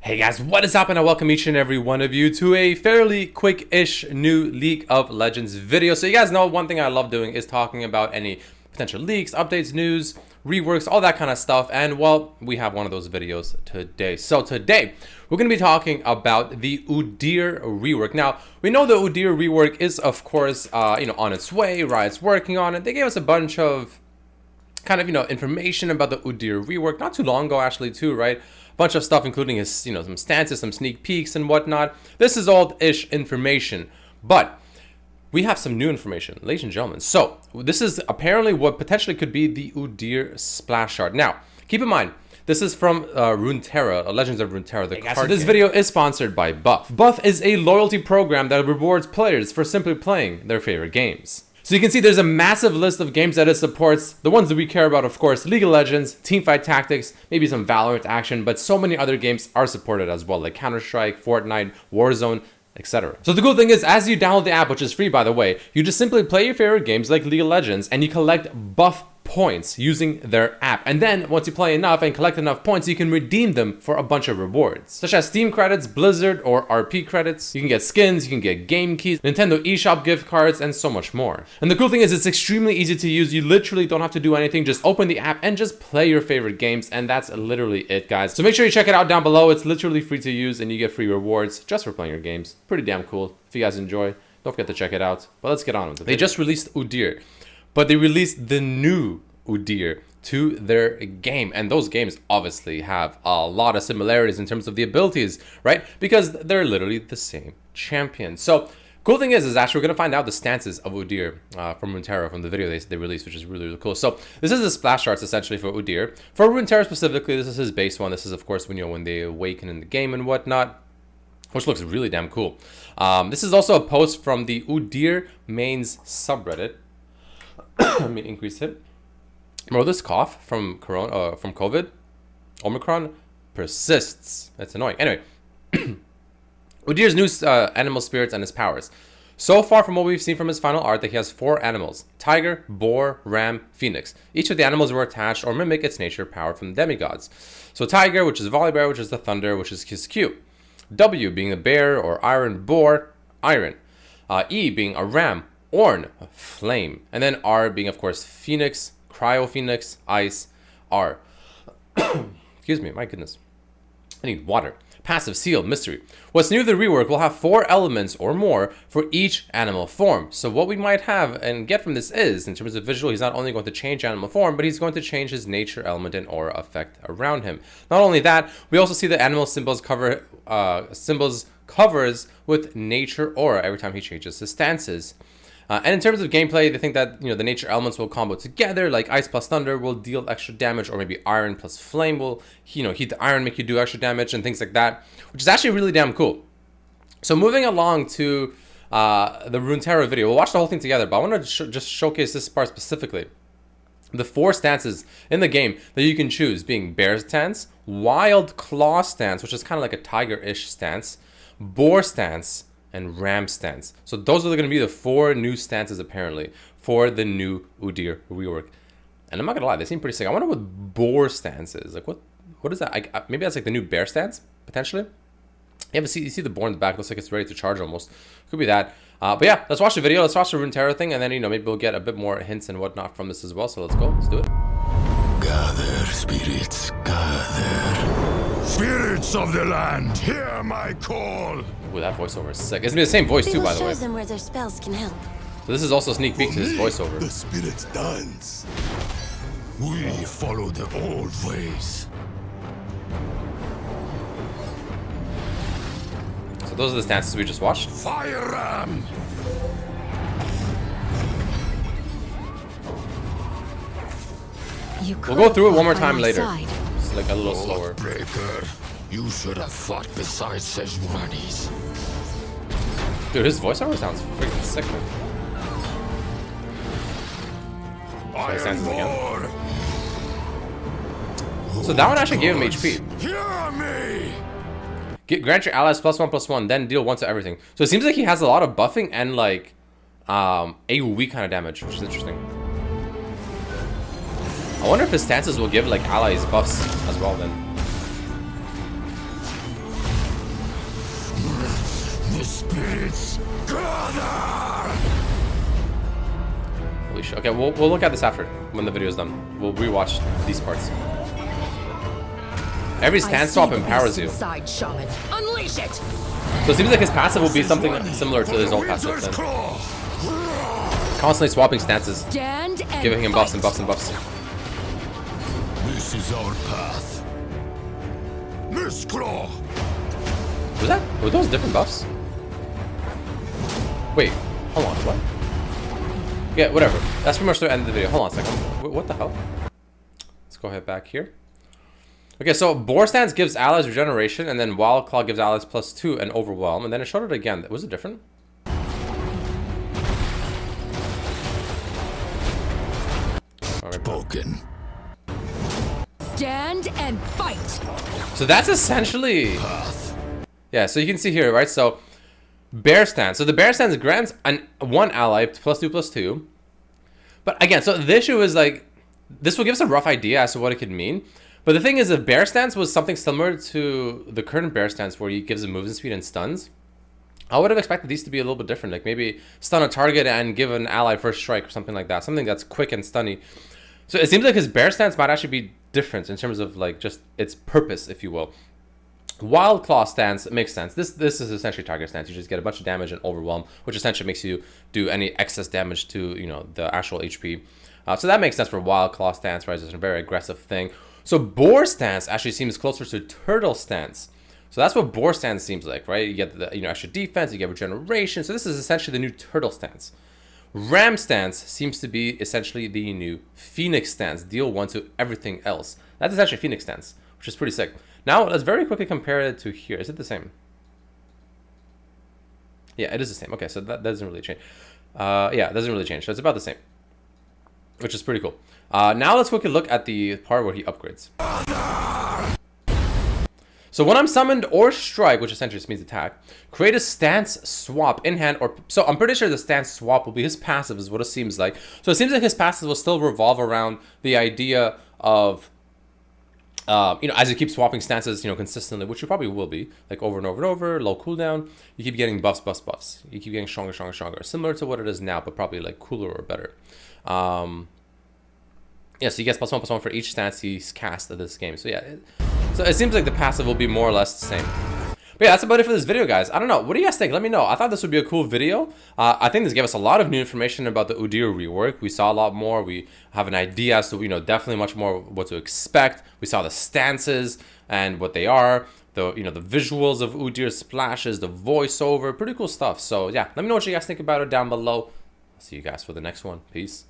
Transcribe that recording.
Hey guys, what is up, and I welcome each and every one of you to a fairly quick-ish new League of Legends video. So you guys know one thing I love doing is talking about any potential leaks, updates, news, reworks, all that kind of stuff. And well, we have one of those videos today. So today we're going to be talking about the Udyr rework. Now we know the Udyr rework is of course on its way. Riot's working on it. They gave us a bunch of kind of information about the Udyr rework not too long ago, actually, too, right? Bunch of stuff, including his some stances, some sneak peeks and whatnot. This is old-ish information, but we have some new information, ladies and gentlemen. So this is apparently what potentially could be the Udyr splash art. Now keep in mind, this is from Runeterra, Legends of Runeterra, the card. So this video is sponsored by Buff. Buff is a loyalty program that rewards players for simply playing their favorite games. So you can see there's a massive list of games that it supports. The ones that we care about, of course, League of Legends, Teamfight Tactics, maybe some Valorant action, but so many other games are supported as well, like Counter-Strike, Fortnite, Warzone, etc. So the cool thing is, as you download the app, which is free by the way, you just simply play your favorite games like League of Legends and you collect Buff points using their app. And then once you play enough and collect enough points, you can redeem them for a bunch of rewards, such as Steam credits, Blizzard or RP credits. You can get skins, you can get game keys, Nintendo eShop gift cards, and so much more. And the cool thing is, it's extremely easy to use. You literally don't have to do anything. Just open the app and just play your favorite games, and that's literally it, guys. So make sure you check it out down below. It's literally free to use and you get free rewards just for playing your games. Pretty damn cool. If you guys enjoy, don't forget to check it out. But let's get on with it. They just released Udyr, but they released the new Udyr to their game, and those games obviously have a lot of similarities in terms of the abilities, right? Because they're literally the same champion. So cool thing is actually we're gonna find out the stances of Udyr from Runeterra, from the video they released, which is really, really cool. So this is the splash arts essentially for Udyr. For Runeterra specifically, this is his base one. This is of course when they awaken in the game and whatnot, which looks really damn cool. This is also a post from the Udyr mains subreddit. Let me increase it. Bro, this cough from COVID, Omicron, persists. That's annoying. Anyway, Udyr's new animal spirits and his powers. So far from what we've seen from his final art, that he has 4 animals: tiger, boar, ram, phoenix. Each of the animals were attached or mimic its nature power from the demigods. So tiger, which is Volibear, which is the thunder, which is his Q. W being the bear or iron boar, iron. E being a ram, Orn, flame. And then R being of course phoenix, Cryo Phoenix, Ice, R. Excuse me, my goodness. I need water. Passive, Sealed, Mystery. What's new with the rework will have 4 elements or more for each animal form. So what we might have and get from this is, in terms of visual, he's not only going to change animal form, but he's going to change his nature element and aura effect around him. Not only that, we also see the animal symbols covers with nature aura every time he changes his stances. And in terms of gameplay, they think that the nature elements will combo together, like ice plus thunder will deal extra damage, or maybe iron plus flame will heat the iron, make you do extra damage, and things like that, which is actually really damn cool. So moving along to the Runeterra video, we'll watch the whole thing together, but I want to just showcase this part specifically. The 4 stances in the game that you can choose being bear stance, wild claw stance, which is kind of like a tiger-ish stance, boar stance, and ram stance. So those are going to be the 4 new stances apparently for the new Udyr rework. And I'm not gonna lie, they seem pretty sick. I wonder what boar stance is. Like what is that? Maybe that's like the new bear stance potentially. Yeah, but you see the boar in the back, looks like it's ready to charge almost. Could be that. But yeah, let's watch the video. Let's watch the Runeterra thing, and then maybe we'll get a bit more hints and whatnot from this as well. So let's go. Let's do it. Gather, spirits, gather. Spirits of the land, hear my call. Ooh, that voiceover is sick. It's gonna be the same voice too, by the way. Shows them where their spells can help. So this is also a sneak peek to his voiceover. The spirits dance. We follow the old ways. So those are the stances we just watched. Fire ram. We'll go through it one more time later. It's like a little slower. Breaker, you should have fought beside Sejuani's. Dude, his voiceover sounds freaking sick, man. So that one actually gave him HP. Hear me. Grant your allies +1/+1, then deal 1 to everything. So it seems like he has a lot of buffing and like AoE kind of damage, which is interesting. I wonder if his stances will give like allies buffs as well then. spirits, gather! Holy shit. Okay, we'll look at this after, when the video's done. We'll rewatch these parts. Every stance swap empowers you. Inside, Shaman. Unleash it! So it seems like his passive will be something similar to his old passive then. Constantly swapping stances, Stand and giving him buffs and fight. buffs and buffs. This is our path. Mistclaw! Was that? Were those different buffs? Wait, hold on, what? Yeah, whatever. That's pretty much the end of the video. Hold on a second. What the hell? Let's go ahead back here. Okay, so Boar Stance gives allies regeneration, and then Wild Claw gives allies +2 and Overwhelm, and then it showed it again. Was it different? Spoken. Stand and fight. So that's essentially... Yeah, so you can see here, right? So Bear Stance. So the Bear Stance grants one ally +2/+2. But again, so the issue is like, this will give us a rough idea as to what it could mean. But the thing is, if Bear Stance was something similar to the current Bear Stance where he gives a movement speed and stuns, I would have expected these to be a little bit different. Like maybe stun a target and give an ally first strike or something like that. Something that's quick and stunny. So it seems like his Bear Stance might actually be different in terms of like just its purpose, if you will. Wild Claw Stance makes sense. This is essentially target stance. You just get a bunch of damage and Overwhelm, which essentially makes you do any excess damage to, you know, the actual HP. So that makes sense for Wild Claw Stance, right? It's a very aggressive thing. So Boar Stance actually seems closer to Turtle Stance. So that's what Boar Stance seems like, right? You get the, you know, extra defense, you get regeneration. So this is essentially the new Turtle Stance. Ram Stance seems to be essentially the new Phoenix Stance. Deal 1 to everything else. That's essentially Phoenix Stance, which is pretty sick. Now let's very quickly compare it to here. Is it the same? Yeah, it is the same. Okay, so that doesn't really change. Yeah, it doesn't really change. So it's about the same, which is pretty cool. Now let's quickly look at the part where he upgrades. So when I'm summoned or strike, which essentially just means attack, create a stance swap in hand or... So I'm pretty sure the stance swap will be his passive is what it seems like. So it seems like his passive will still revolve around the idea of... you know, as you keep swapping stances, you know, consistently, which you probably will be, like over and over and over, low cooldown, you keep getting buffs, buffs, buffs. You keep getting stronger, stronger, stronger. Similar to what it is now, but probably like cooler or better. Yeah, so he gets +1/+1 for each stance he's cast at this game. So yeah, so it seems like the passive will be more or less the same. But yeah, that's about it for this video, guys. I don't know. What do you guys think? Let me know. I thought this would be a cool video. I think this gave us a lot of new information about the Udyr rework. We saw a lot more. We have an idea as to, you know, definitely much more what to expect. We saw the stances and what they are. The, you know, the visuals of Udyr splashes, the voiceover. Pretty cool stuff. So yeah, let me know what you guys think about it down below. I'll see you guys for the next one. Peace.